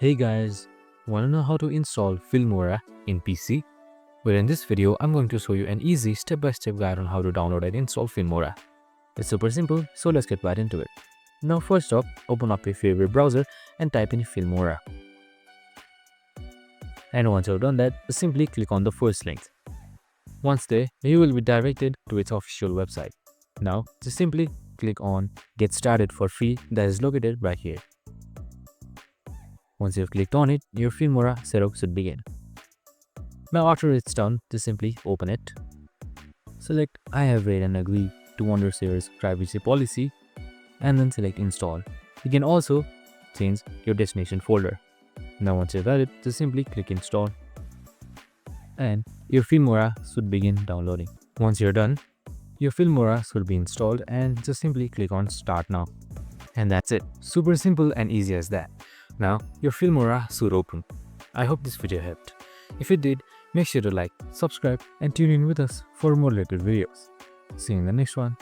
Hey guys, wanna know how to install Filmora in PC? Well, in this video, I'm going to show you an easy step-by-step guide on how to download and install Filmora. It's super simple, so let's get right into it. Now first off, open up your favorite browser and type in Filmora. And once you've done that, simply click on the first link. Once there, you will be directed to its official website. Now, just simply click on Get Started for free that is located right here. Once you've clicked on it, your Filmora setup should begin. Now after it's done, just simply open it. Select I have read and agree to Wondershre's privacy policy and then select install. You can also change your destination folder. Now once you've done it, just simply click install and your Filmora should begin downloading. Once you're done, your Filmora should be installed and just simply click on start now. And that's it. Super simple and easy as that. Now your Filmora should open. I hope this video helped. If it did, make sure to like, subscribe and tune in with us for more related videos. See you in the next one.